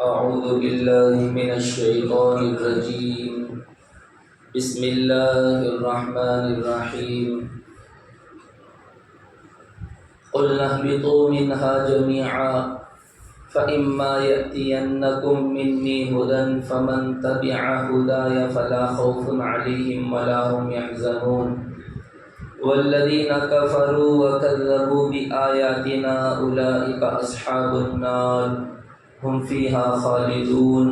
أعوذ بالله من الشيطان الرجيم. بسم الله الرحمن الرحيم. قلنا اهبطوا منها جميعا فإما يأتينكم مني هدى فمن تبع هداي فلا خوف عليهم ولا هم يحزنون والذين كفروا وكذبوا بآياتنا أولئك أصحاب النار هم فيها خالدون.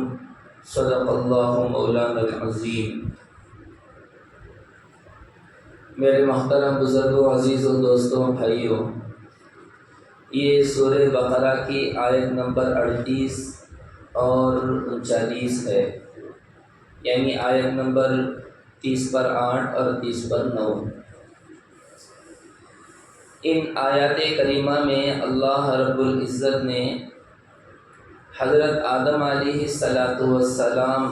صدق اللہ مولانا العظیم. میرے محترم بزرگوں، عزیزوں، دوستوں، بھائیوں، یہ سورہ بقرہ کی آیت نمبر 38 اور 39 ہے، یعنی آیت نمبر 30 پر 8 اور 30 پر 9. ان آیات کریمہ میں اللہ رب العزت نے حضرت آدم علیہ السلام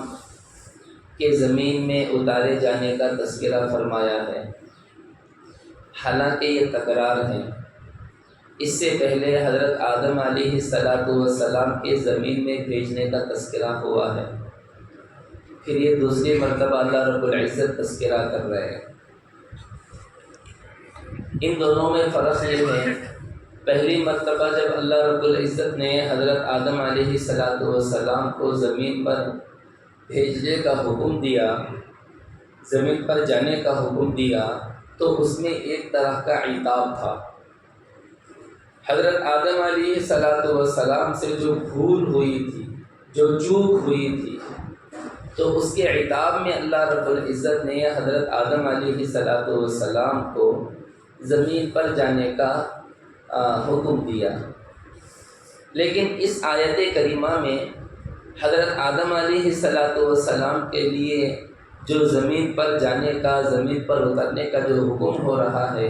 کے زمین میں اتارے جانے کا تذکرہ فرمایا ہے. حالانکہ یہ تکرار ہے. اس سے پہلے حضرت آدم علیہ السلام کے زمین میں بھیجنے کا تذکرہ ہوا ہے. پھر یہ دوسری مرتبہ اللہ رب العزت تذکرہ کر رہے ہیں. ان دونوں میں فرق یہ ہے، پہلی مرتبہ جب اللہ رب العزت نے حضرت آدم علیہ السلام کو زمین پر بھیجنے کا حکم دیا، زمین پر جانے کا حکم دیا، تو اس میں ایک طرح کا عتاب تھا. حضرت آدم علیہ السلام سے جو بھول ہوئی تھی، جو چوک ہوئی تھی، تو اس کے عتاب میں اللہ رب العزت نے حضرت آدم علیہ السلام کو زمین پر جانے کا حکم دیا. لیکن اس آیت کریمہ میں حضرت آدم علیہ السلام کے لیے جو زمین پر جانے کا، زمین پر اترنے کا جو حکم ہو رہا ہے،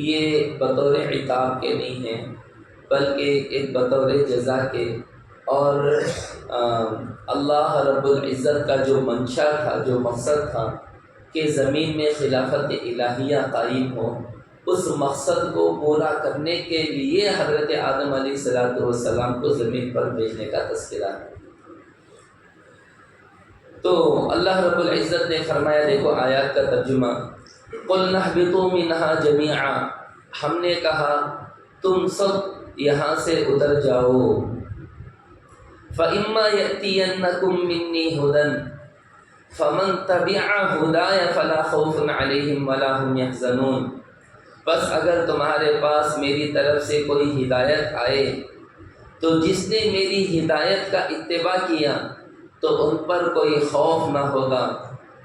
یہ بطور عتاب کے نہیں ہے، بلکہ ایک بطور جزا کے. اور اللہ رب العزت کا جو منشا تھا، جو مقصد تھا کہ زمین میں خلافت الہیہ قائم ہو، اس مقصد کو پورا کرنے کے لیے حضرت آدم علیہ السلام کو زمین پر بھیجنے کا تذکرہ ہے. تو اللہ رب العزت نے فرمایا، دیکھو آیات کا ترجمہ، قُلْنَا اهْبِطُوا مِنْهَا جَمِيعًا، ہم نے کہا تم سب یہاں سے اتر جاؤ. فَإِمَّا يَأْتِيَنَّكُم مِّنِّي هُدًى فَمَن تَبِعَ هُدَايَ فَلَا خَوْفٌ عَلَيْهِمْ وَلَا هُمْ يَحْزَنُونَ. بس اگر تمہارے پاس میری طرف سے کوئی ہدایت آئے تو جس نے میری ہدایت کا اتباع کیا تو ان پر کوئی خوف نہ ہوگا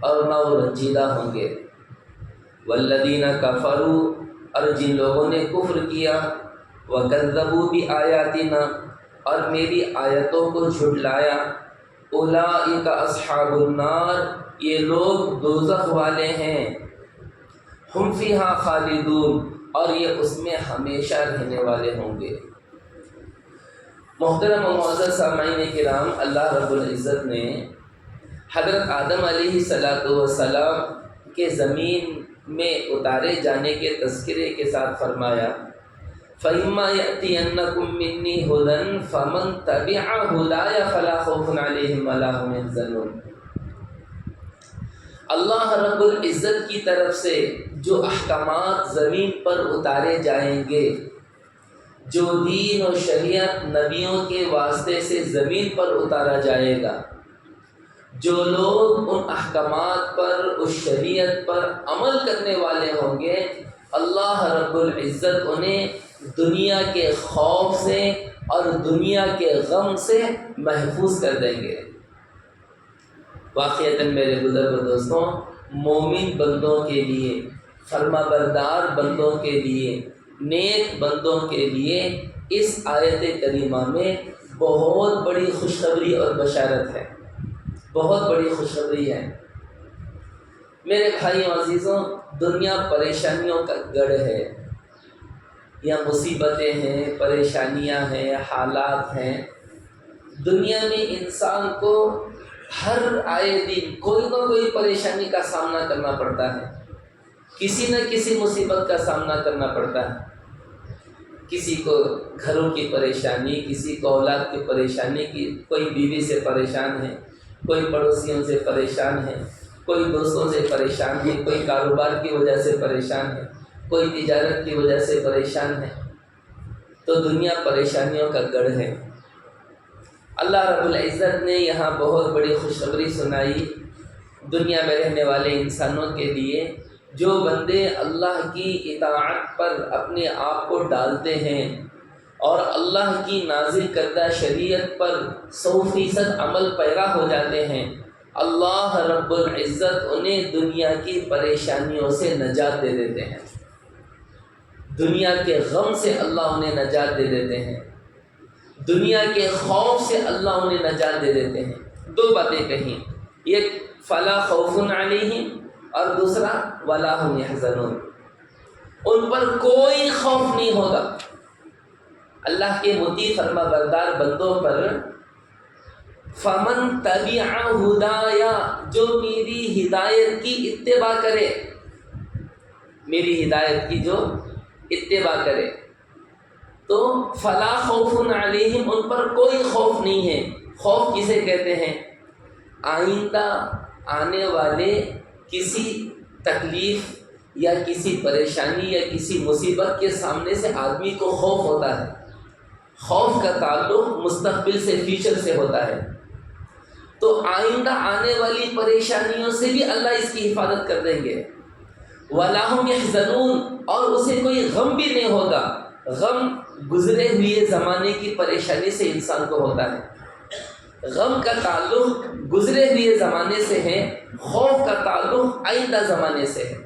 اور نہ وہ رنجیدہ ہوں گے. والذین کفروا، اور جن لوگوں نے کفر کیا، وکذبوا بآیاتنا، اور میری آیتوں کو جھٹلایا، اولئک اصحاب النار، یہ لوگ دوزخ والے ہیں. ہم فیہا خالدون، اور یہ اس میں ہمیشہ رہنے والے ہوں گے. محترم و معزز سامعین کرام، اللہ رب العزت نے حضرت آدم علیہ السلام کے زمین میں اتارے جانے کے تذکرے کے ساتھ فرمایا، فَإِمَّا يَأْتِيَنَّكُم مِّنِّي هُدًى فَمَن تَبِعَ هُدَايَ فَلَا خَوْفٌ عَلَيْهِمْ وَلَا هُمْ يَحْزَنُونَ. اللہ رب العزت کی طرف سے جو احکامات زمین پر اتارے جائیں گے، جو دین و شریعت نبیوں کے واسطے سے زمین پر اتارا جائے گا، جو لوگ ان احکامات پر، اس شریعت پر عمل کرنے والے ہوں گے، اللہ رب العزت انہیں دنیا کے خوف سے اور دنیا کے غم سے محفوظ کر دیں گے. واقعتاً میرے بزرگ دوستوں، مومن بندوں کے لیے، فرما بردار بندوں کے لیے، نیک بندوں کے لیے اس آیت کریمہ میں بہت بڑی خوشخبری اور بشارت ہے، بہت بڑی خوشخبری ہے. میرے بھائیوں عزیزوں، دنیا پریشانیوں کا گڑھ ہے، یا مصیبتیں ہیں، پریشانیاں ہیں، حالات ہیں. دنیا میں انسان کو ہر آئے دن کوئی نہ کوئی پریشانی کا سامنا کرنا پڑتا ہے، کسی نہ کسی مصیبت کا سامنا کرنا پڑتا ہے. کسی کو گھروں کی پریشانی، کسی کو اولاد کی پریشانی، کوئی بیوی سے پریشان ہے، کوئی پڑوسیوں سے پریشان ہے، کوئی دوستوں سے پریشان ہے، کوئی کاروبار کی وجہ سے پریشان ہے، کوئی تجارت کی وجہ سے پریشان ہے۔ تو دنیا پریشانیوں کا گڑھ ہے۔ اللہ رب العزت نے یہاں بہت بڑی خوشخبری سنائی دنیا میں رہنے والے انسانوں کے لیے، جو بندے اللہ کی اطاعت پر اپنے آپ کو ڈالتے ہیں اور اللہ کی نازل کردہ شریعت پر 100% عمل پیرا ہو جاتے ہیں، اللہ رب العزت انہیں دنیا کی پریشانیوں سے نجات دے دیتے ہیں، دنیا کے غم سے اللہ انہیں نجات دے دیتے ہیں، دنیا کے خوف سے اللہ انہیں نجات دے دیتے ہیں۔ دو باتیں کہیں، ایک فلا خوف علیہم اور دوسرا ولا هم يحزنون، ان پر کوئی خوف نہیں ہوگا۔ اللہ کے مطیع فرما بردار بندوں پر فمن تبع ہدایا، جو میری ہدایت کی اتباع کرے، میری ہدایت کی جو اتباع کرے، تو فلا خوف علیہم، ان پر کوئی خوف نہیں ہے۔ خوف کسے کہتے ہیں؟ آئندہ آنے والے کسی تکلیف یا کسی پریشانی یا کسی مصیبت کے سامنے سے آدمی کو خوف ہوتا ہے۔ خوف کا تعلق مستقبل سے، فیوچر سے ہوتا ہے۔ تو آئندہ آنے والی پریشانیوں سے بھی اللہ اس کی حفاظت کر دیں گے۔ وَلَا هُمْ يَحْزَنُونَ، اور اسے کوئی غم بھی نہیں ہوگا۔ غم گزرے ہوئے زمانے کی پریشانی سے انسان کو ہوتا ہے، غم کا تعلق گزرے ہوئے زمانے سے ہے، خوف کا تعلق آئندہ زمانے سے ہے۔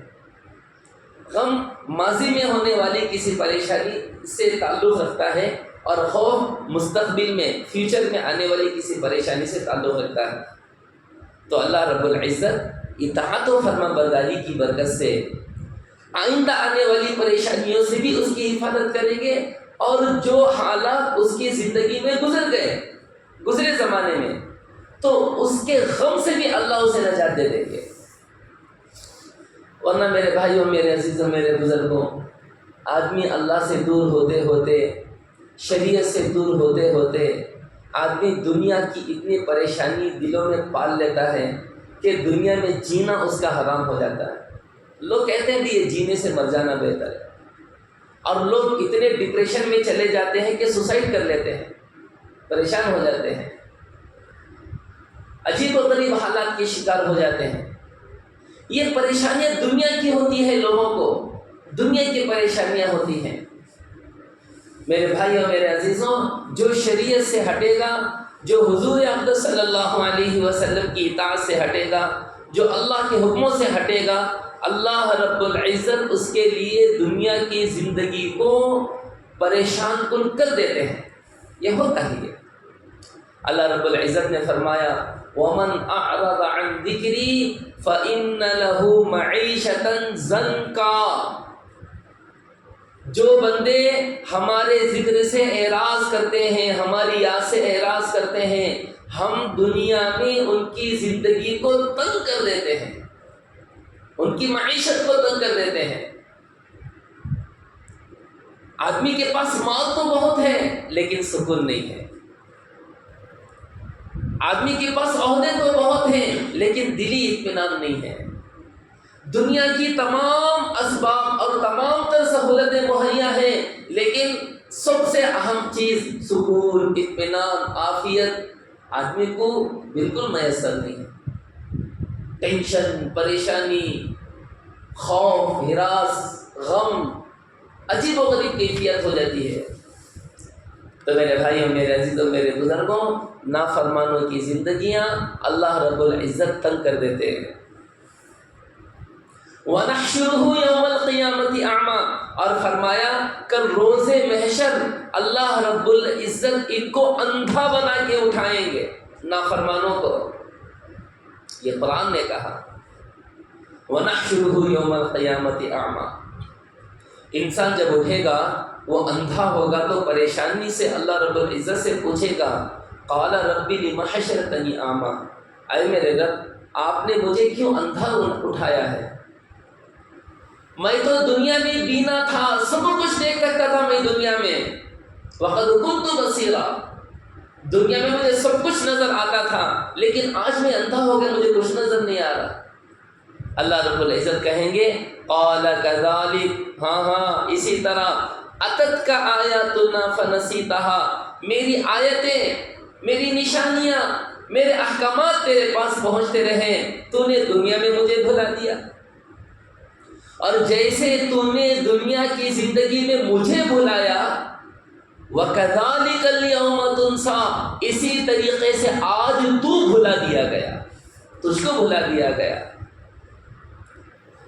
غم ماضی میں ہونے والی کسی پریشانی سے تعلق رکھتا ہے اور خوف مستقبل میں، فیوچر میں آنے والی کسی پریشانی سے تعلق رکھتا ہے۔ تو اللہ رب العزت اطاعت و فرما برداری کی برکت سے آئندہ آنے والی پریشانیوں سے بھی اس کی حفاظت کریں گے، اور جو حالات اس کی زندگی میں گزر گئے گزرے زمانے میں، تو اس کے غم سے بھی اللہ اسے نجات دے دیں گے۔ ورنہ میرے بھائیوں، میرے عزیزوں، میرے بزرگوں، آدمی اللہ سے دور ہوتے ہوتے، شریعت سے دور ہوتے ہوتے، آدمی دنیا کی اتنی پریشانی دلوں میں پال لیتا ہے کہ دنیا میں جینا اس کا حرام ہو جاتا ہے۔ لوگ کہتے ہیں کہ یہ جینے سے مر جانا بہتر ہے، اور لوگ اتنے ڈپریشن میں چلے جاتے ہیں کہ سوسائڈ کر لیتے ہیں، پریشان ہو جاتے ہیں، عجیب و غریب حالات کے شکار ہو جاتے ہیں۔ یہ پریشانیاں دنیا کی ہوتی ہے، لوگوں کو دنیا کی پریشانیاں ہوتی ہیں۔ میرے بھائیوں، میرے عزیزوں، جو شریعت سے ہٹے گا، جو حضور اقدس صلی اللہ علیہ وسلم کی اطاعت سے ہٹے گا، جو اللہ کے حکموں سے ہٹے گا، اللہ رب العزت اس کے لیے دنیا کی زندگی کو پریشان کن کر دیتے ہیں۔ یہ ہوتا ہی ہے۔ اللہ رب العزت نے فرمایا وَمَنْ أَعْرَضَ عَنْ ذِكْرِي فَإِنَّ لَهُ مَعِيشَةً ضَنْكًا، جو بندے ہمارے ذکر سے اعراض کرتے ہیں، ہماری یاد سے اعراض کرتے ہیں، ہم دنیا میں ان کی زندگی کو تنگ کر دیتے ہیں، ان کی معیشت کو تنگ کر دیتے ہیں۔ آدمی کے پاس مال تو بہت ہے لیکن سکون نہیں ہے، آدمی کے پاس عہدے تو بہت ہیں لیکن دلی اطمینان نہیں ہے۔ دنیا کی تمام اسباب اور تمام تر سہولتیں مہیا ہیں، لیکن سب سے اہم چیز سکون، اطمینان، عافیت آدمی کو بالکل میسر نہیں ہے۔ ٹینشن، پریشانی، خوف، ہراس، غم، عجیب و غریب کیفیت ہو جاتی ہے۔ تو میرے بھائیوں، میرے عزیزوں، میرے بزرگوں، نافرمانوں کی زندگیاں اللہ رب العزت تنگ کر دیتے ہیں۔ وَنَحْشُرُهُ يَوْمَ الْقِيَامَةِ أَعْمَى، اور فرمایا کل روز محشر اللہ رب العزت ان کو اندھا بنا کے اٹھائیں گے، نافرمانوں کو۔ یہ قرآن نے کہا وَنَحْشُرُهُ يَوْمَ الْقِيَامَةِ أَعْمَى، انسان جب اٹھے گا وہ اندھا ہوگا تو پریشانی سے اللہ رب العزت سے پوچھے گا قال رب لم حشرتنی اعمی، اے میرے رب آپ نے مجھے کیوں اندھا اٹھایا ہے؟ میں تو دنیا میں بینا تھا، سب کچھ دیکھ سکتا تھا میں دنیا میں، وقد كنت بصیرا، دنیا میں مجھے سب کچھ نظر آتا تھا، لیکن آج میں اندھا ہو گیا، مجھے کچھ نظر نہیں آ رہا۔ اللہ رب العزت کہیں گے قال كذلك، ہاں اسی طرح، اتتک آیاتنا فنسیتها، میری آیتیں، میری نشانیاں، میرے احکامات تیرے پاس پہنچتے رہے، تو نے دنیا میں مجھے بھلا دیا، اور جیسے تو نے دنیا کی زندگی میں مجھے بھلایا، وَكَذَلِكَ الْيَوْمَ تُنْسَى، اسی طریقے سے آج تو بھلا دیا گیا، تجھ کو بھلا دیا گیا۔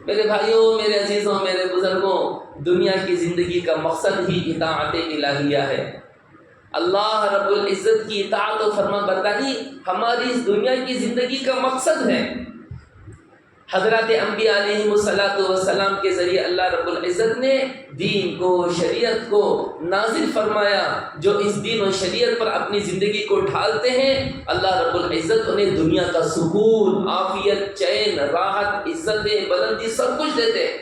میرے بھائیوں، میرے عزیزوں، میرے بزرگوں، دنیا کی زندگی کا مقصد ہی اطاعت الہیہ ہے۔ اللہ رب العزت کی اطاعت و فرما برداری ہماری اس دنیا کی زندگی کا مقصد ہے۔ حضرات انبیاء علیہم السلام کے ذریعے اللہ رب العزت نے دین کو، شریعت کو نازل فرمایا، جو اس دین و شریعت پر اپنی زندگی کو ڈھالتے ہیں، اللہ رب العزت انہیں دنیا کا سکون، عافیت، چین، راحت، عزت، بلندی سب کچھ دیتے ہیں،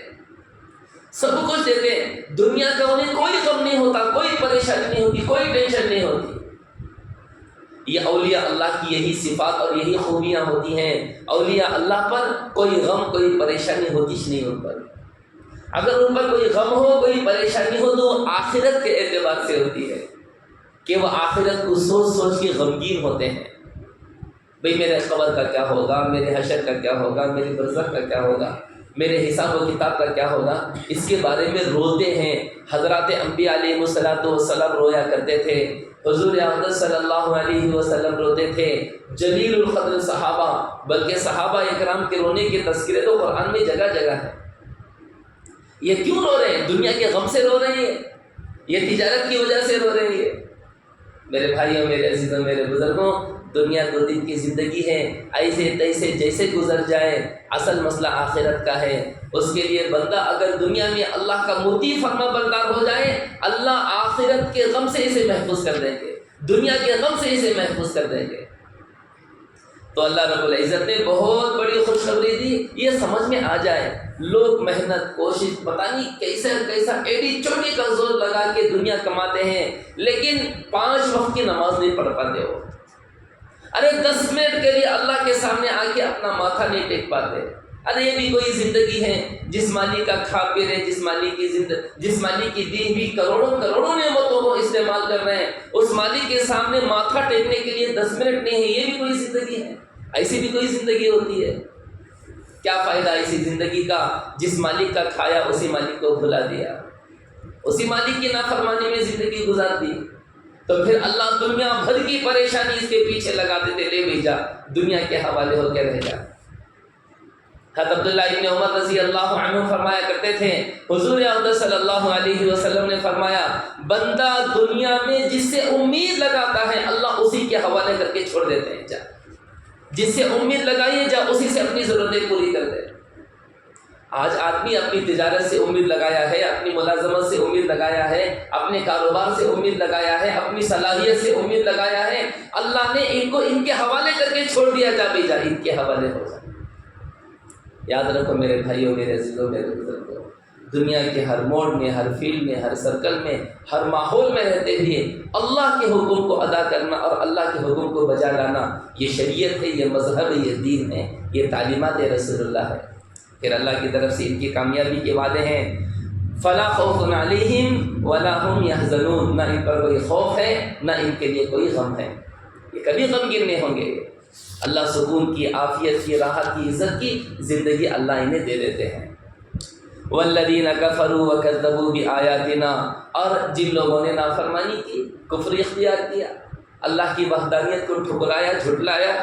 سب کچھ دیتے ہیں۔ دنیا کا انہیں کوئی غم نہیں ہوتا، کوئی پریشانی نہیں ہوتی، کوئی ٹینشن نہیں ہوتی۔ یہ اولیاء اللہ کی یہی صفات اور یہی خوبیاں ہوتی ہیں۔ اولیاء اللہ پر کوئی غم، کوئی پریشانی ہوتی ہی نہیں ان پر۔ اگر ان پر کوئی غم ہو، کوئی پریشانی ہو، تو وہ آخرت کے اعتبار سے ہوتی ہے کہ وہ آخرت کو سوچ سوچ کے غمگین ہوتے ہیں۔ بھئی میرے قبر کا کیا ہوگا، میرے حشر کا کیا ہوگا، میرے برزخ کا کیا ہوگا، میرے حساب و کتاب کا کیا ہوگا، اس کے بارے میں روتے ہیں۔ حضرات انبیاء علیہ السلام رویا کرتے تھے، حضور اقدس صلی اللہ علیہ وسلم روتے تھے، جلیل القدر صحابہ، بلکہ صحابہ اکرام کے رونے کے تذکرے تو قرآن میں جگہ جگہ ہے۔ یہ کیوں رو رہے ہیں؟ دنیا کے غم سے رو رہے ہیں، یہ تجارت کی وجہ سے رو رہے ہیں؟ میرے بھائیوں، میرے عزیزوں، میرے بزرگوں، دنیا 2 دن کی زندگی ہے، ایسے تیسے جیسے گزر جائے، اصل مسئلہ آخرت کا ہے۔ اس کے لیے بندہ اگر دنیا میں اللہ کا مطیع فرما بردار ہو جائے، اللہ آخرت کے غم سے اسے محفوظ کر دیں گے، دنیا کے غم سے اسے محفوظ کر دیں گے۔ تو اللہ رب العزت نے بہت بڑی خوشخبری دی، یہ سمجھ میں آ جائے۔ لوگ محنت، کوشش، پتہ نہیں کیسا ایڈی چوٹی کا زور لگا کے دنیا کماتے ہیں، لیکن 5 وقت کی نماز نہیں پڑھ پاتے ہو۔ ارے 10 منٹ کے لیے اللہ کے سامنے آ کے اپنا ماتھا نہیں ٹیک پاتے۔ ارے یہ بھی کوئی زندگی ہے؟ جسمانی کا کھا پی رہے، جسمانی کی دی ہوئی کروڑوں نعمتوں کو استعمال کر رہے ہیں، اس مالک کے سامنے ماتھا ٹیکنے کے لیے 10 منٹ نہیں ہے، یہ بھی کوئی زندگی ہے؟ ایسی بھی کوئی زندگی ہوتی ہے؟ کیا فائدہ ایسی زندگی کا جس مالک کا کھایا اسی مالک کو بھلا دیا، اسی مالک کی نافرمانی میں زندگی گزار دی؟ تو پھر اللہ دنیا بھر کی پریشانی اس کے پیچھے لگا دیتے، لے بھیجا، دنیا کے حوالے ہو کے رہ جا۔ حضرت عبداللہ ابن عمر رضی اللہ عنہ فرمایا کرتے تھے، حضور اقدس صلی اللہ علیہ وسلم نے فرمایا، بندہ دنیا میں جس سے امید لگاتا ہے اللہ اسی کے حوالے کر کے چھوڑ دیتے ہیں، جا جس سے امید لگائیے، جا اسی سے اپنی ضرورتیں پوری کر دے۔ آج آدمی اپنی تجارت سے امید لگایا ہے، اپنی ملازمت سے امید لگایا ہے، اپنے کاروبار سے امید لگایا ہے، اپنی صلاحیت سے امید لگایا ہے، اللہ نے ان کو ان کے حوالے کر کے چھوڑ دیا، جا بھی جا ان کے حوالے ہو جا۔ یاد رکھو میرے بھائیوں، میرے عزیزوں، میرے بزرگوں، دنیا کے ہر موڑ میں، ہر فیلڈ میں، ہر سرکل میں، ہر ماحول میں رہتے ہوئے اللہ کے حکم کو ادا کرنا اور اللہ کے حکم کو بجا لانا، یہ شریعت ہے، یہ مذہب ہے، یہ دین ہے، یہ تعلیمات رسول اللہ ہے۔ پھر اللہ کی طرف سے ان کی کامیابی کے وعدے ہیں، فلا خوف علیہم ولا هم يحزنون، نہ ان پر کوئی خوف ہے، نہ ان کے لیے کوئی غم ہے، یہ کبھی غمگین نہیں ہوں گے۔ اللہ سکون کی، عافیت کی، راحت کی، عزت کی زندگی اللہ انہیں دے دیتے ہیں۔ والذین کفروا وکذبوا بآیاتنا، اور جن لوگوں نے نافرمانی کی، کفر اختیار کیا، اللہ کی وحدانیت کو ٹھکرایا، جھٹلایا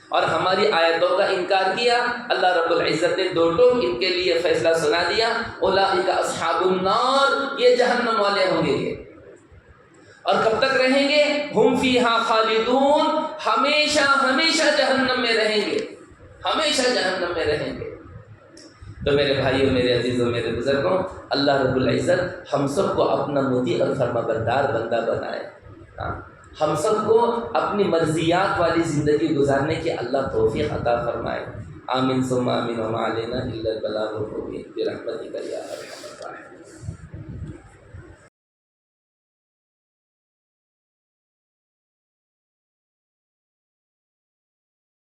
اور ہماری آیتوں کا انکار کیا، اللہ رب العزت نے 2 ٹوک ان کے لیے فیصلہ سنا دیا، اولئک اصحاب النار، یہ جہنم والے ہوں گے، اور کب تک رہیں گے؟ ہم فیہا خالدون، ہمیشہ ہمیشہ جہنم میں رہیں گے، ہمیشہ جہنم میں رہیں گے۔ تو میرے بھائیوں، میرے عزیزوں، میرے بزرگوں، اللہ رب العزت ہم سب کو اپنا مطیع اور فرما بردار بندہ بنائے، ہم سب کو اپنی مرضیات والی زندگی گزارنے کی اللہ توفیق عطا فرمائے۔ آمین ثم آمین وما علینا الا البلاغ المبین برحمتک یا ارحم الراحمین۔